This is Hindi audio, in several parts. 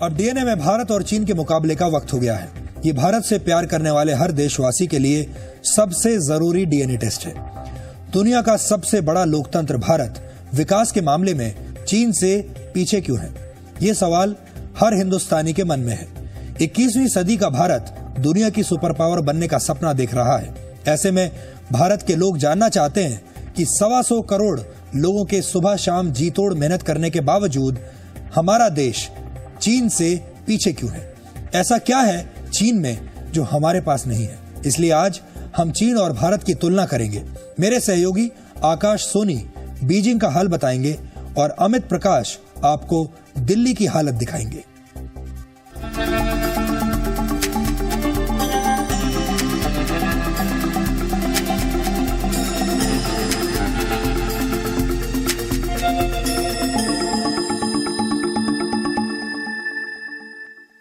अब डीएनए में भारत और चीन के मुकाबले का वक्त हो गया है। ये भारत से प्यार करने वाले हर देशवासी के लिए सबसे जरूरी डीएनए टेस्ट है। दुनिया का सबसे बड़ा लोकतंत्र भारत विकास के मामले में चीन से पीछे क्यों है? ये सवाल हर हिंदुस्तानी के मन में है। 21वीं सदी का भारत दुनिया की सुपर पावर बनने का सपना देख रहा है। ऐसे में भारत के लोग जानना चाहते हैं कि 125 करोड़ लोगों के सुबह शाम जी तोड़ मेहनत करने के बावजूद हमारा देश चीन से पीछे क्यों है? ऐसा क्या है चीन में जो हमारे पास नहीं है? इसलिए आज हम चीन और भारत की तुलना करेंगे। मेरे सहयोगी आकाश सोनी बीजिंग का हाल बताएंगे और अमित प्रकाश आपको दिल्ली की हालत दिखाएंगे।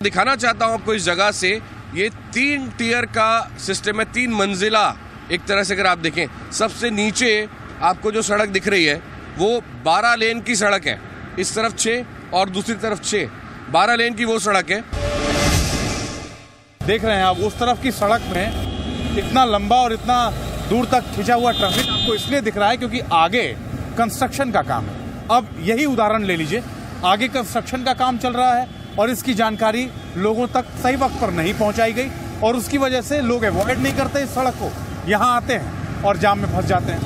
दिखाना चाहता हूं आपको इस जगह से। ये 3 टियर का सिस्टम है, 3 मंजिला। एक तरह से अगर आप देखें, सबसे नीचे आपको जो सड़क दिख रही है वो 12 लेन की सड़क है। इस तरफ 6 और दूसरी तरफ 6, 12 लेन की वो सड़क है। देख रहे हैं आप उस तरफ की सड़क में इतना लंबा और इतना दूर तक खिंचा हुआ ट्रैफिक आपको इसलिए दिख रहा है क्योंकि आगे कंस्ट्रक्शन का काम है। अब यही उदाहरण ले लीजिए, आगे कंस्ट्रक्शन का काम चल रहा है और इसकी जानकारी लोगों तक सही वक्त पर नहीं पहुंचाई गई और उसकी वजह से लोग अवॉइड नहीं करते इस सड़क को, यहां आते हैं और जाम में फंस जाते हैं।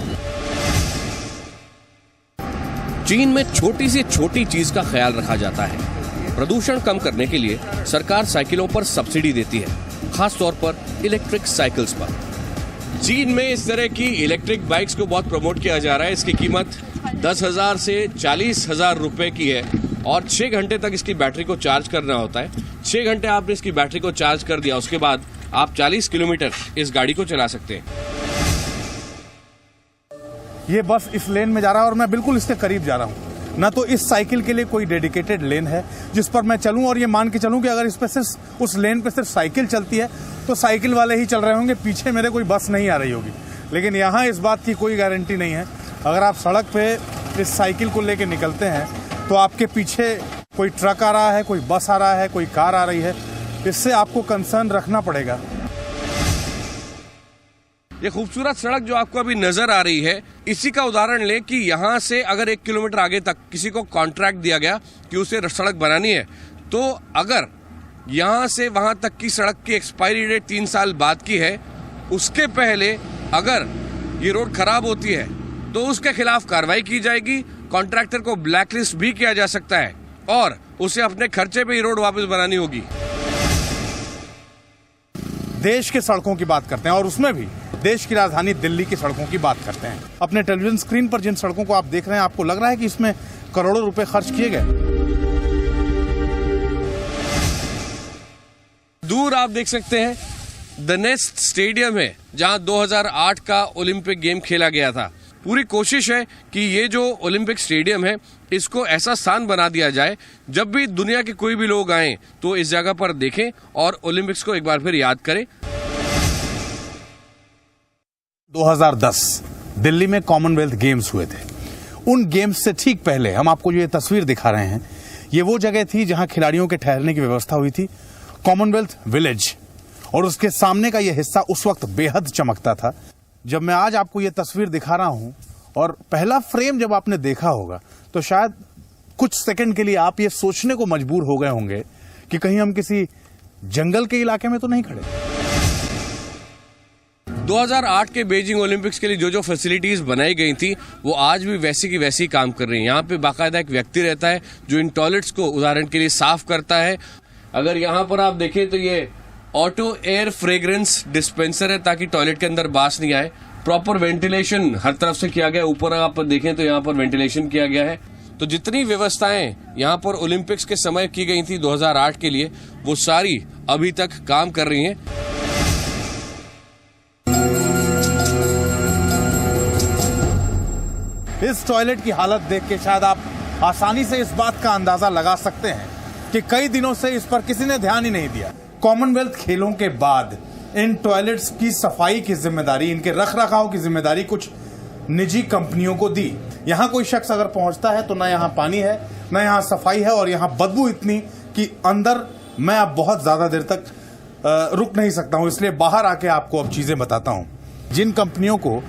चीन में छोटी से छोटी चीज का ख्याल रखा जाता है। प्रदूषण कम करने के लिए सरकार साइकिलों पर सब्सिडी देती है, खास तौर पर इलेक्ट्रिक साइकिल्स पर। चीन में इस तरह की इलेक्ट्रिक बाइक्स को बहुत प्रमोट किया जा रहा है। इसकी कीमत 10,000 से 40,000 रुपए की है और 6 घंटे तक इसकी बैटरी को चार्ज करना होता है। 6 घंटे आपने इसकी बैटरी को चार्ज कर दिया, उसके बाद आप 40 किलोमीटर इस गाड़ी को चला सकते हैं। ये बस इस लेन में जा रहा है और मैं बिल्कुल इसके करीब जा रहा हूँ। ना तो इस साइकिल के लिए कोई डेडिकेटेड लेन है जिस पर मैं चलूं और ये मान के चलूं कि अगर इस पे सिर्फ उस लेन पे सिर्फ साइकिल चलती है तो साइकिल वाले ही चल रहे होंगे, पीछे मेरे कोई बस नहीं आ रही होगी। लेकिन यहाँ इस बात की कोई गारंटी नहीं है। अगर आप सड़क पे इस साइकिल को लेके निकलते हैं तो आपके पीछे कोई ट्रक आ रहा है, कोई बस आ रहा है, कोई कार आ रही है, इससे आपको कंसर्न रखना पड़ेगा। ये खूबसूरत सड़क जो आपको अभी नजर आ रही है, इसी का उदाहरण लें कि यहाँ से अगर 1 किलोमीटर आगे तक किसी को कॉन्ट्रैक्ट दिया गया कि उसे सड़क बनानी है, तो अगर यहाँ से वहां तक की सड़क की एक्सपायरी डेट 3 साल बाद की है, उसके पहले अगर ये रोड खराब होती है तो उसके खिलाफ कार्रवाई की जाएगी। कॉन्ट्रैक्टर को ब्लैकलिस्ट भी किया जा सकता है और उसे अपने खर्चे पे ही रोड वापस बनानी होगी। देश के सड़कों की बात करते हैं और उसमें भी देश की राजधानी दिल्ली की सड़कों की बात करते हैं। अपने टेलीविजन स्क्रीन पर जिन सड़कों को आप देख रहे हैं, आपको लग रहा है कि इसमें करोड़ों रुपए खर्च किए गए। दूर आप देख सकते हैं द नेस्ट स्टेडियम है जहां 2008 का ओलंपिक गेम खेला गया था। पूरी कोशिश है कि ये जो ओलंपिक स्टेडियम है इसको ऐसा स्थान बना दिया जाए, जब भी दुनिया के कोई भी लोग आए तो इस जगह पर देखें और ओलंपिक्स को एक बार फिर याद करें। 2010 दिल्ली में कॉमनवेल्थ गेम्स हुए थे। उन गेम्स से ठीक पहले हम आपको जो ये तस्वीर दिखा रहे हैं, ये वो जगह थी जहां खिलाड़ियों के ठहरने की व्यवस्था हुई थी, कॉमनवेल्थ विलेज। और उसके सामने का यह हिस्सा उस वक्त बेहद चमकता था। जब मैं आज आपको ये तस्वीर दिखा रहा हूं और पहला फ्रेम जब आपने देखा होगा तो शायद कुछ सेकंड के लिए आप ये सोचने को मजबूर हो गए होंगे कि कहीं हम किसी जंगल के इलाके में तो नहीं खड़े। 2008 के बीजिंग ओलंपिक्स के लिए जो जो फैसिलिटीज बनाई गई थी वो आज भी वैसी की वैसी काम कर रही हैं। यहाँ पे बाकायदा एक व्यक्ति रहता है जो इन टॉयलेट्स को उदाहरण के लिए साफ करता है। अगर यहाँ पर आप देखें तो ये ऑटो एयर फ्रेग्रेंस डिस्पेंसर है ताकि टॉयलेट के अंदर बास नहीं आए। प्रॉपर वेंटिलेशन हर तरफ से किया गया, ऊपर आप देखें तो यहाँ पर वेंटिलेशन किया गया है। तो जितनी व्यवस्थाएं यहाँ पर ओलंपिक्स के समय की गई थी 2008 के लिए, वो सारी अभी तक काम कर रही हैं। इस टॉयलेट की हालत देख के शायद आप आसानी से इस बात का अंदाजा लगा सकते हैं कि कई दिनों से इस पर किसी ने ध्यान ही नहीं दिया। कॉमनवेल्थ खेलों के बाद इन टॉयलेट्स की सफाई की जिम्मेदारी, इनके रखरखाव की जिम्मेदारी कुछ निजी कंपनियों को दी। यहाँ कोई शख्स अगर पहुंचता है तो ना यहाँ पानी है, ना यहाँ सफाई है और यहाँ बदबू इतनी कि अंदर मैं अब बहुत ज्यादा देर तक रुक नहीं सकता हूं, इसलिए बाहर आके आपको अब चीजें बताता हूं। जिन कंपनियों को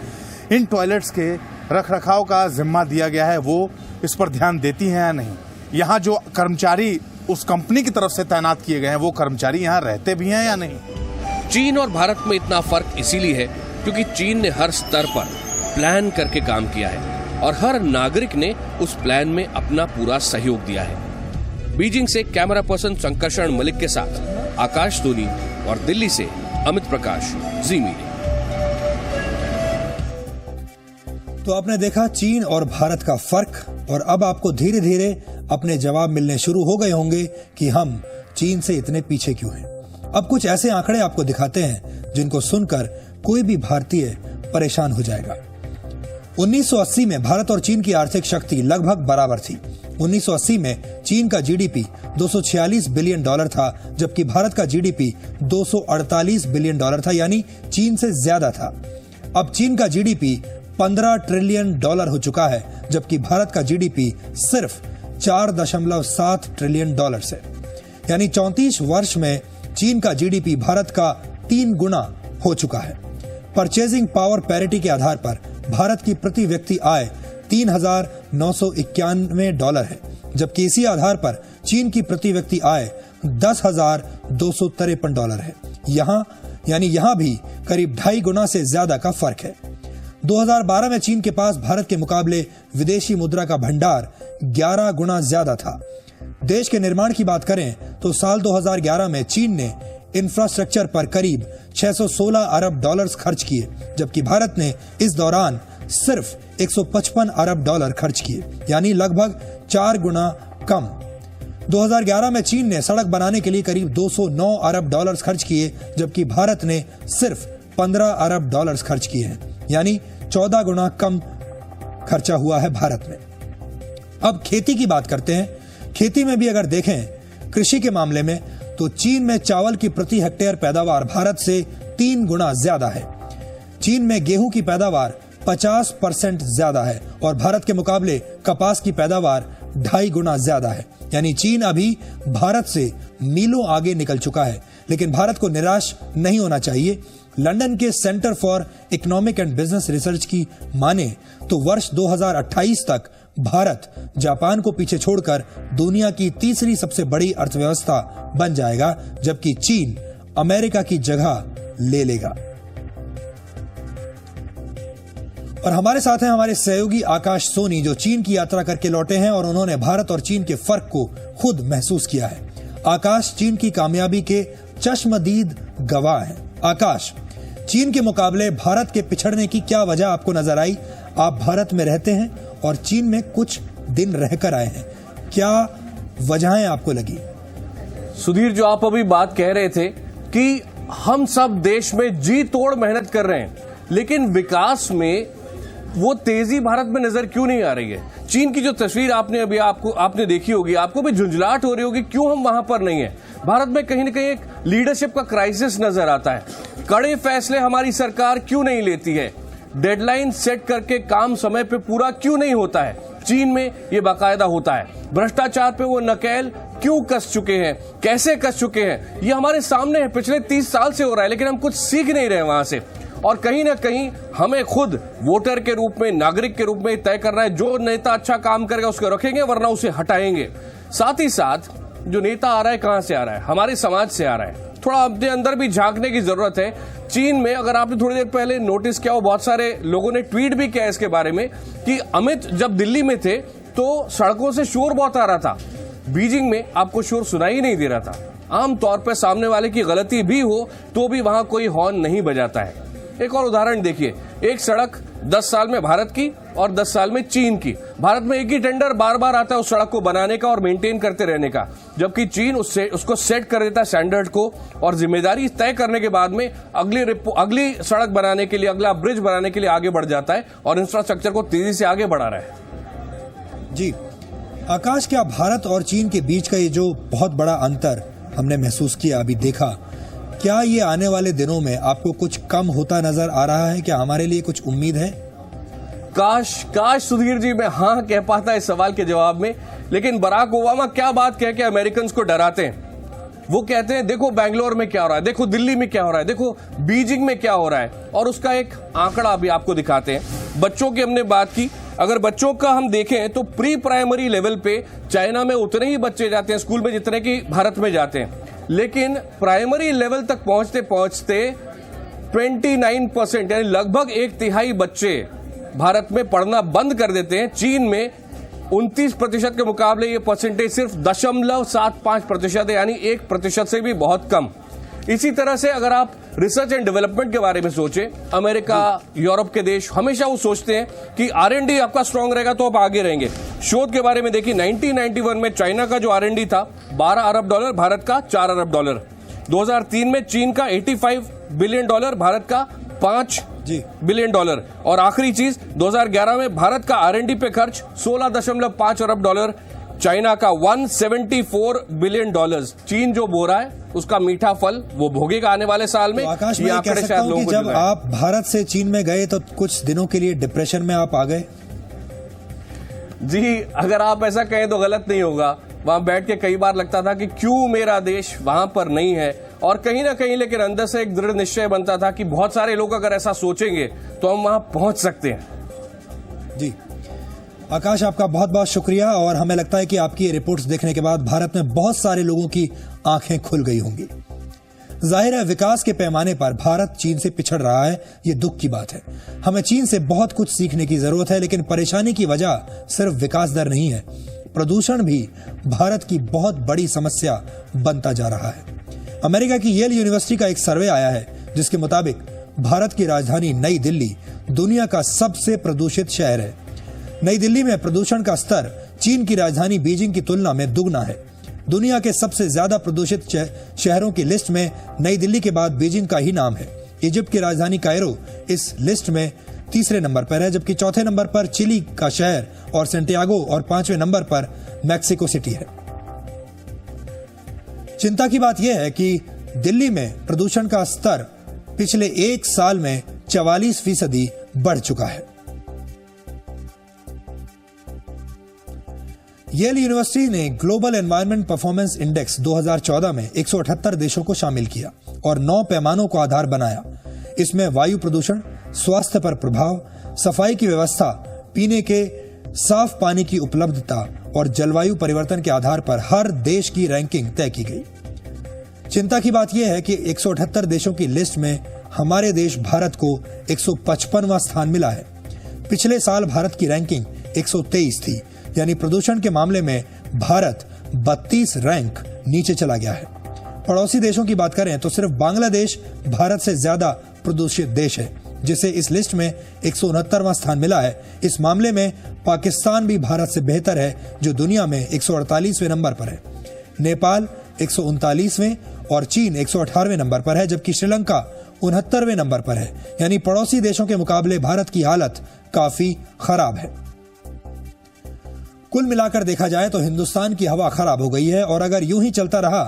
इन टॉयलेट्स के रखरखाव का जिम्मा दिया गया है वो इस पर ध्यान देती हैं या नहीं, यहाँ जो कर्मचारी उस कंपनी की तरफ से तैनात किए गए हैं वो कर्मचारी यहाँ रहते भी हैं या नहीं। चीन और भारत में इतना फर्क इसीलिए है क्योंकि चीन ने हर स्तर पर प्लान करके काम किया है और हर नागरिक ने उस प्लान में अपना पूरा सहयोग दिया है। बीजिंग से कैमरा पर्सन संकर्षण मलिक के साथ आकाश सोनी और दिल्ली से अमित प्रकाश, जी मीडिया। तो आपने देखा चीन और भारत का फर्क, और अब आपको धीरे धीरे अपने जवाब मिलने शुरू हो गए होंगे कि हम चीन से इतने पीछे क्यों हैं। अब कुछ ऐसे आंकड़े आपको दिखाते हैं जिनको सुनकर कोई भी भारतीय परेशान हो जाएगा। 1980 में भारत और चीन की आर्थिक शक्ति लगभग बराबर थी। 1980 में चीन का जीडीपी $246 बिलियन था, जबकि भारत का जीडीपी $248 बिलियन था, यानी चीन से ज्यादा था। अब चीन का जीडीपी $15 ट्रिलियन हो चुका है, जबकि भारत का जीडीपी सिर्फ $4.7 ट्रिलियन है। यानी 34 वर्ष में चीन का जीडीपी भारत का 3 गुना हो चुका है। परचेजिंग पावर पैरिटी के आधार पर भारत की प्रति व्यक्ति आय $3,991 है, जबकि इसी आधार पर चीन की प्रति व्यक्ति आय $10,253 है। यहाँ भी करीब 2.5 गुना से ज्यादा का फर्क है। 2012 में चीन के पास भारत के मुकाबले विदेशी मुद्रा का भंडार 11 गुना ज्यादा था। देश के निर्माण की बात करें तो साल 2011 में चीन ने इंफ्रास्ट्रक्चर पर करीब $616 अरब खर्च किए, जबकि भारत ने इस दौरान सिर्फ $155 अरब खर्च किए, यानी लगभग 4 गुना कम। 2011 में चीन ने सड़क बनाने के लिए करीब $209 अरब खर्च किए, जबकि भारत ने सिर्फ $15 अरब खर्च किए हैं, यानी 14 गुना कम खर्चा हुआ है भारत में। अब खेती की बात करते हैं। खेती में भी अगर देखें कृषि के मामले में तो चीन में चावल की प्रति हेक्टेयर पैदावार भारत से 3 गुना ज्यादा है। चीन में गेहूं की पैदावार 50% ज्यादा है और भारत के मुकाबले कपास की पैदावार 2.5 गुना ज्यादा है। यानी चीन अभी भारत से मीलों आगे निकल चुका है, लेकिन भारत को निराश नहीं होना चाहिए। लंदन के centre for economic and business research की माने तो वर्ष 2028 तक भारत जापान को पीछे छोड़कर दुनिया की तीसरी सबसे बड़ी अर्थव्यवस्था बन जाएगा, जबकि चीन अमेरिका की जगह ले लेगा। और हमारे साथ हैं हमारे सहयोगी आकाश सोनी, जो चीन की यात्रा करके लौटे हैं और उन्होंने भारत और चीन के फर्क को खुद महसूस किया है। आकाश चीन की कामयाबी के चश्मदीद गवाह हैं। आकाश, चीन के मुकाबले भारत के पिछड़ने की क्या वजह आपको नजर आई? आप भारत में रहते हैं और चीन में कुछ दिन रहकर आए हैं, क्या वजहें आपको लगी? सुधीर, जो आप अभी बात कह रहे थे कि हम सब देश में जी तोड़ मेहनत कर रहे हैं, लेकिन विकास में वो तेजी भारत में नजर क्यों नहीं आ रही है? चीन की जो तस्वीर आपने देखी होगी, आपको भी झुंझलाहट हो रही होगी, क्यों हम वहां पर नहीं है? भारत में कहीं ना कहीं एक लीडरशिप का क्राइसिस नजर आता है। कड़े फैसले हमारी सरकार क्यों नहीं लेती है? डेडलाइन सेट करके काम समय पे पूरा क्यों नहीं होता है? चीन में ये बाकायदा होता है। भ्रष्टाचार पे वो नकेल क्यों कस चुके हैं, कैसे कस चुके हैं, ये हमारे सामने है। पिछले 30 साल से हो रहा है, लेकिन हम कुछ सीख नहीं रहे वहां से। और कहीं ना कहीं हमें खुद वोटर के रूप में, नागरिक के रूप में तय करना है, जो नेता अच्छा काम करेगा उसको रखेंगे, वरना उसे हटाएंगे। साथ ही साथ जो नेता आ रहा है कहां से आ रहा है? हमारे समाज से आ रहा है। थोड़ा अपने अंदर भी झांकने की जरूरत है। चीन में अगर आपने थोड़ी देर पहले नोटिस किया हो, बहुत सारे लोगों ने ट्वीट भी किया इसके बारे में कि अमित जब दिल्ली में थे तो सड़कों से शोर बहुत आ रहा था। बीजिंग में आपको शोर सुनाई ही नहीं दे रहा था। आमतौर पर सामने वाले की गलती भी हो तो भी वहां कोई हॉर्न नहीं बजाता है। एक और उदाहरण देखिए, एक सड़क 10 साल में भारत की और 10 साल में चीन की। भारत में एक ही टेंडर बार बार आता है उस सड़क को बनाने का और मेंटेन करते रहने का, जबकि चीन उसको सेट कर देता है स्टैंडर्ड को, और जिम्मेदारी तय करने के बाद में अगली सड़क बनाने के लिए, अगला ब्रिज बनाने के लिए आगे बढ़ जाता है और इंफ्रास्ट्रक्चर को तेजी से आगे बढ़ा रहा है। जी आकाश, क्या भारत और चीन के बीच का ये जो बहुत बड़ा अंतर हमने महसूस किया, अभी देखा, क्या ये आने वाले दिनों में आपको कुछ कम होता नजर आ रहा है? क्या हमारे लिए कुछ उम्मीद है? काश सुधीर जी मैं हाँ कह पाता इस सवाल के जवाब में, लेकिन बराक ओबामा क्या बात कह के अमेरिकन को डराते हैं। वो कहते हैं देखो बेंगलोर में क्या हो रहा है, देखो दिल्ली में क्या हो रहा है, देखो बीजिंग में क्या हो रहा है। और उसका एक आंकड़ा भी आपको दिखाते हैं। बच्चों की हमने बात की, अगर बच्चों का हम देखें तो प्री प्राइमरी लेवल पे चाइना में उतने ही बच्चे जाते हैं स्कूल में जितने कि भारत में जाते हैं, लेकिन प्राइमरी लेवल तक पहुंचते पहुंचते 29% यानी लगभग 1/3 बच्चे भारत में पढ़ना बंद कर देते हैं। चीन में 29% के मुकाबले ये परसेंटेज सिर्फ 0.75% है, यानी 1% से भी बहुत कम। इसी तरह से अगर आप रिसर्च एंड डेवलपमेंट के बारे में सोचें, अमेरिका, यूरोप के देश हमेशा वो सोचते हैं कि R&D आपका स्ट्रांग रहेगा तो आप आगे रहेंगे। शोध के बारे में देखिए, 1991 में चाइना का जो R&D था $12 अरब, भारत का $4 अरब। 2003 में चीन का $85 बिलियन, भारत का $5 बिलियन। और आखिरी चीज 2011 में भारत का R&D पे खर्च $16.5 अरब, चाइना का $174 बिलियन। चीन जो बो रहा है उसका मीठा फल वो भोगेगा आने वाले साल में। तो आकाश, मैं कह सकता हूं कि जब आप भारत से चीन में गए तो कुछ दिनों के लिए डिप्रेशन में आप आ गए? जी, अगर आप ऐसा कहें तो गलत नहीं होगा। वहां बैठ के कई बार लगता था कि क्यों मेरा देश वहां पर नहीं है, और कहीं ना कहीं लेकिन अंदर से एक दृढ़ निश्चय बनता था कि बहुत सारे लोग अगर ऐसा सोचेंगे तो हम वहां पहुंच सकते हैं। जी आकाश, आपका बहुत बहुत शुक्रिया। और हमें लगता है कि आपकी ये रिपोर्ट्स देखने के बाद भारत में बहुत सारे लोगों की आंखें खुल गई होंगी। जाहिर है विकास के पैमाने पर भारत चीन से पिछड़ रहा है, ये दुख की बात है। हमें चीन से बहुत कुछ सीखने की जरूरत है, लेकिन परेशानी की वजह सिर्फ विकास दर नहीं है, प्रदूषण भी भारत की बहुत बड़ी समस्या बनता जा रहा है। अमेरिका की येल यूनिवर्सिटी का एक सर्वे आया है जिसके मुताबिक भारत की राजधानी नई दिल्ली दुनिया का सबसे प्रदूषित शहर है। नई दिल्ली में प्रदूषण का स्तर चीन की राजधानी बीजिंग की तुलना में दुगना है। दुनिया के सबसे ज्यादा प्रदूषित शहरों की लिस्ट में नई दिल्ली के बाद बीजिंग का ही नाम है। इजिप्ट की राजधानी कायरो इस लिस्ट में तीसरे नंबर पर है, जबकि चौथे नंबर पर चिली का शहर और सेंटियागो और 5वें नंबर पर मैक्सिको सिटी है। चिंता की बात यह है कि दिल्ली में प्रदूषण का स्तर पिछले एक साल में 44% बढ़ चुका है। येल यूनिवर्सिटी ने ग्लोबल एनवायरनमेंट परफॉर्मेंस इंडेक्स 2014 में 178 देशों को शामिल किया और 9 पैमानों को आधार बनाया। इसमें वायु प्रदूषण, स्वास्थ्य पर प्रभाव, सफाई की व्यवस्था, पीने के साफ पानी की उपलब्धता और जलवायु परिवर्तन के आधार पर हर देश की रैंकिंग तय की गई। चिंता की बात यह है कि 178 देशों की लिस्ट में हमारे देश भारत को 155वां स्थान मिला है। पिछले साल भारत की रैंकिंग 123 थी, यानी प्रदूषण के मामले में भारत 32 रैंक नीचे चला गया है। पड़ोसी देशों की बात करें तो सिर्फ बांग्लादेश भारत से ज्यादा प्रदूषित देश है, जिसे इस लिस्ट में 169वां स्थान मिला है। इस मामले में पाकिस्तान भी भारत से बेहतर है, जो दुनिया में 148वें नंबर पर है। नेपाल 139वें और चीन 118वें नंबर पर है, जबकि श्रीलंका 69वें नंबर पर है। यानी पड़ोसी देशों के मुकाबले भारत की हालत काफी खराब है। कुल मिलाकर देखा जाए तो हिंदुस्तान की हवा खराब हो गई है, और अगर यूं ही चलता रहा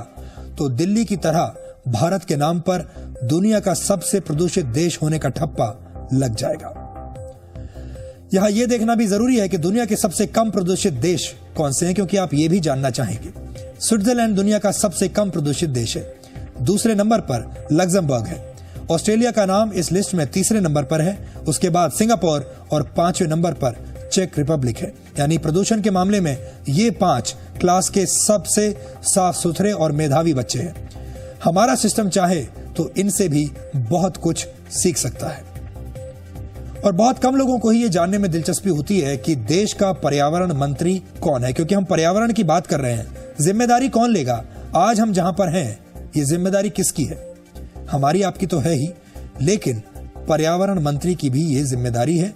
तो दिल्ली की तरह भारत के नाम पर दुनिया का सबसे प्रदूषित देश होने का ठप्पा लग जाएगा। यहां यह देखना भी जरूरी है कि दुनिया के सबसे कम प्रदूषित देश कौन से हैं, क्योंकि आप ये भी जानना चाहेंगे। स्विट्जरलैंड दुनिया का सबसे कम प्रदूषित देश है। दूसरे नंबर पर लग्जमबर्ग है। ऑस्ट्रेलिया का नाम इस लिस्ट में तीसरे नंबर पर है। उसके बाद सिंगापुर और 5वें नंबर पर चेक रिपब्लिक है। यानी प्रदूषण के मामले में ये 5 क्लास के सबसे साफ सुथरे और मेधावी बच्चे हैं। हमारा सिस्टम चाहे तो इनसे भी बहुत कुछ सीख सकता है। और बहुत कम लोगों को ही ये जानने में दिलचस्पी होती है कि देश का पर्यावरण मंत्री कौन है, क्योंकि हम पर्यावरण की बात कर रहे हैं। जिम्मेदारी कौन लेगा? आज हम जहां पर हैं, ये जिम्मेदारी किसकी है? हमारी आपकी तो है ही, लेकिन पर्यावरण मंत्री की भी ये जिम्मेदारी है।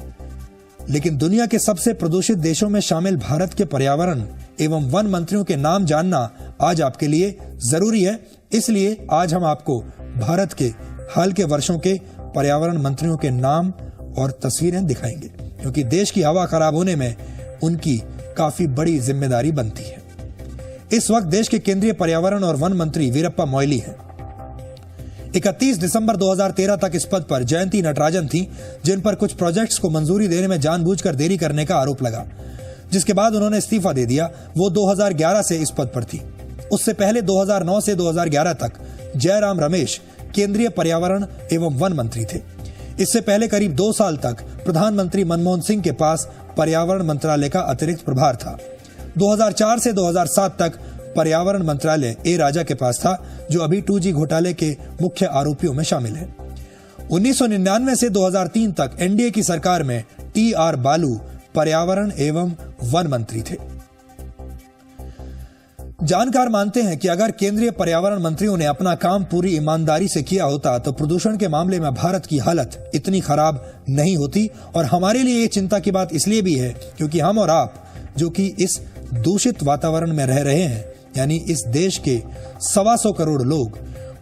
लेकिन दुनिया के सबसे प्रदूषित देशों में शामिल भारत के पर्यावरण एवं वन मंत्रियों के नाम जानना आज आपके लिए जरूरी है। इसलिए आज हम आपको भारत के हाल के वर्षों के पर्यावरण मंत्रियों के नाम और तस्वीरें दिखाएंगे, क्योंकि देश की हवा खराब होने में उनकी काफी बड़ी जिम्मेदारी बनती है। इस वक्त देश के केंद्रीय पर्यावरण और वन मंत्री वीरप्पा मोइली हैं। 31 दिसंबर 2013 तक इस पद पर जयंती नटराजन थी, जिन पर कुछ प्रोजेक्ट्स को मंजूरी देने में जानबूझकर देरी करने का आरोप लगा। जिसके बाद उन्होंने इस्तीफा दे दिया। वो 2011 से इस पद पर थी। उससे पहले 2009 से 2011 तक जयराम रमेश केंद्रीय पर्यावरण एवं वन मंत्री थे। इससे पहले करीब 2 साल तक प्रधानमंत्री मनमोहन सिंह के पास पर्यावरण मंत्रालय का अतिरिक्त प्रभार था। 2004 से 2007 तक पर्यावरण मंत्रालय ए राजा के पास था, जो अभी 2G घोटाले के मुख्य आरोपियों में शामिल है। 1999 से 2003 तक एनडीए की सरकार में TR बालू पर्यावरण एवं वन मंत्री थे। जानकार मानते हैं कि अगर केंद्रीय पर्यावरण मंत्रियों ने अपना काम पूरी ईमानदारी से किया होता तो प्रदूषण के मामले में भारत की हालत इतनी खराब नहीं होती। और हमारे लिए ये चिंता की बात इसलिए भी है क्योंकि हम और आप जो कि इस दूषित वातावरण में रह रहे हैं, यानी इस देश के 125 करोड़ लोग,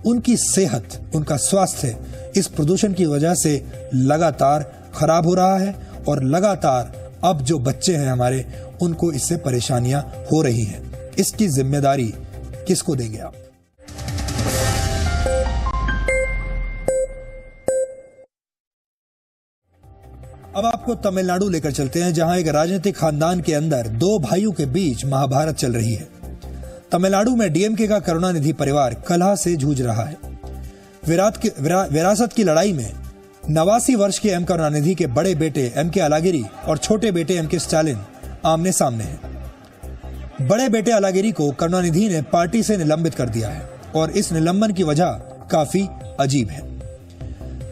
उनकी सेहत, उनका स्वास्थ्य इस प्रदूषण की वजह से लगातार खराब हो रहा है। और लगातार अब जो बच्चे हैं हमारे, उनको इससे परेशानियां हो रही हैं। इसकी जिम्मेदारी किसको देंगे आप? अब आपको तमिलनाडु लेकर चलते हैं, जहां एक राजनीतिक खानदान के अंदर 2 भाइयों के बीच महाभारत चल रही है। तमिलनाडु में डीएमके का करुणानिधि परिवार कलह से जूझ रहा है। विरासत की लड़ाई में 89 वर्ष के एम करुणानिधि के बड़े बेटे एम.के. अलागिरी और छोटे बेटे एम.के. स्टालिन आमने सामने हैं। बड़े बेटे अलागिरी को करुणानिधि ने पार्टी से निलंबित कर दिया है और इस निलंबन की वजह काफी अजीब है।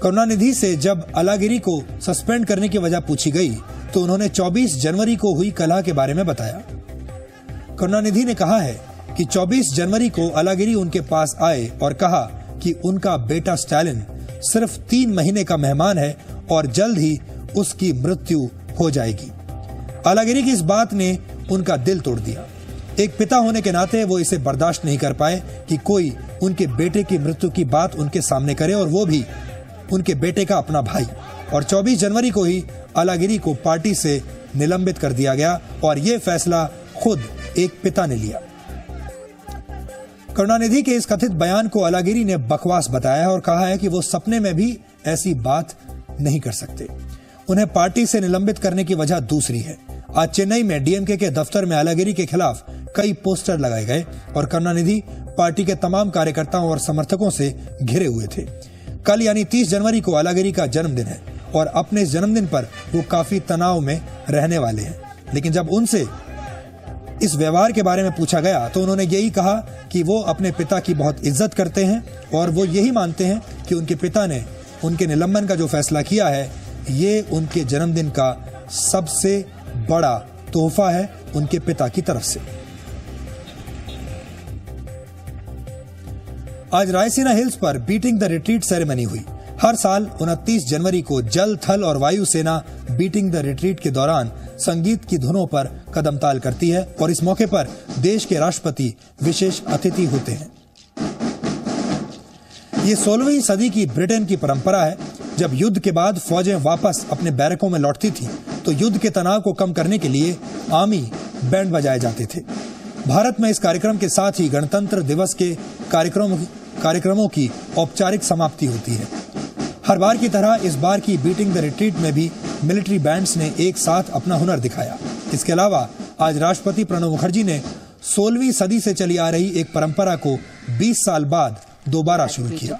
करुणानिधि से जब अलागिरी को सस्पेंड करने की वजह पूछी गई तो उन्होंने 24 जनवरी को हुई कलह के बारे में बताया। करुणानिधि ने कहा है कि 24 जनवरी को अलागिरी उनके पास आए और कहा कि उनका बेटा स्टालिन सिर्फ 3 महीने का मेहमान है और जल्द ही उसकी मृत्यु हो जाएगी। अलागिरी की इस बात ने उनका दिल तोड़ दिया। एक पिता होने के नाते वो इसे बर्दाश्त नहीं कर पाए कि कोई उनके बेटे की मृत्यु की बात उनके सामने करे, और वो भी उनके बेटे का अपना भाई। और 24 जनवरी को ही अलागिरी को पार्टी से निलंबित कर दिया गया और ये फैसला खुद एक पिता ने लिया। करुणानिधि के इस कथित बयान को अलागिरी ने बकवास बताया है और कहा है कि वो सपने में भी ऐसी बात नहीं कर सकते। उन्हें पार्टी से निलंबित करने की वजह दूसरी है। आज चेन्नई में डीएमके के दफ्तर में अलागिरी के खिलाफ कई पोस्टर लगाए गए और करुणानिधि पार्टी के तमाम कार्यकर्ताओं और समर्थकों से घिरे हुए थे। कल यानी 30 जनवरी को अलागिरी का जन्मदिन है और अपने इस जन्मदिन पर वो काफी तनाव में रहने वाले हैं। लेकिन जब उनसे इस व्यवहार के बारे में पूछा गया तो उन्होंने यही कहा कि वो अपने पिता की बहुत इज्जत करते हैं और वो यही मानते हैं कि उनके पिता ने उनके निलंबन का जो फैसला किया है, ये उनके जन्मदिन का सबसे बड़ा तोहफा है उनके पिता की तरफ से। आज रायसीना हिल्स पर बीटिंग द रिट्रीट सेरेमनी हुई। हर साल 29 जनवरी को जल, थल और वायु सेना बीटिंग द रिट्रीट के दौरान संगीत की धुनों पर कदमताल करती है और इस मौके पर देश के राष्ट्रपति विशेष अतिथि होते हैं। ये 16वीं सदी की ब्रिटेन की परंपरा है। जब युद्ध के बाद फौजें वापस अपने बैरकों में लौटती थी तो युद्ध के तनाव को कम करने के लिए आर्मी बैंड बजाए जाते थे। भारत में इस कार्यक्रम के साथ ही गणतंत्र दिवस के कार्यक्रमों की औपचारिक समाप्ति होती है। हर बार की तरह इस बार की बीटिंग द रिट्रीट में भी मिलिट्री बैंड्स ने एक साथ अपना हुनर दिखाया। इसके अलावा आज राष्ट्रपति प्रणब मुखर्जी ने 16वीं सदी से चली आ रही एक परंपरा को 20 साल बाद दोबारा शुरू किया।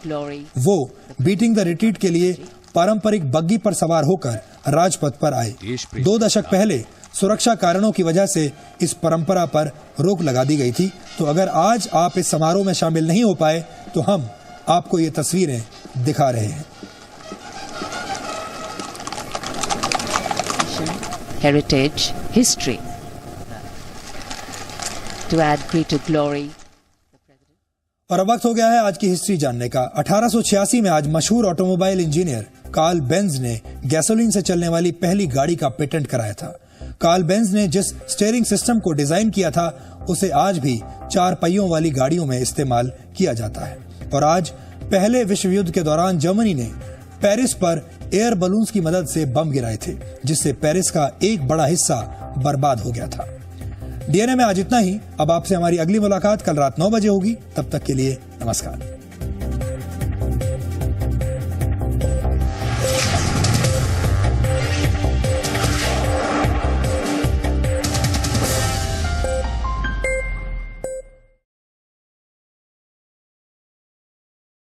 वो बीटिंग द रिट्रीट के लिए पारंपरिक बग्गी पर सवार होकर राजपथ पर आए। 2 दशक पहले सुरक्षा कारणों की वजह से इस परंपरा पर रोक लगा दी गई थी। तो अगर आज आप इस समारोह में शामिल नहीं हो पाए तो हम आपको ये तस्वीरें दिखा रहे हैं। Heritage, history, to add greater glory. और अब वक्त हो गया है आज की हिस्ट्री जानने का। 1886 में आज मशहूर ऑटोमोबाइल इंजीनियर कार्ल बेंज ने गैसोलीन से चलने वाली पहली गाड़ी का पेटेंट कराया था। कार्ल बेंज ने जिस स्टीयरिंग सिस्टम को डिजाइन किया था उसे आज भी 4 पहियों वाली गाड़ियों में इस्तेमाल किया जाता है। और आज पहले विश्व युद्ध के दौरान जर्मनी ने पेरिस पर एयर बलून्स की मदद से बम गिराए थे, जिससे पेरिस का एक बड़ा हिस्सा बर्बाद हो गया था। डीएनए में आज इतना ही। अब आपसे हमारी अगली मुलाकात कल रात 9 बजे होगी। तब तक के लिए नमस्कार।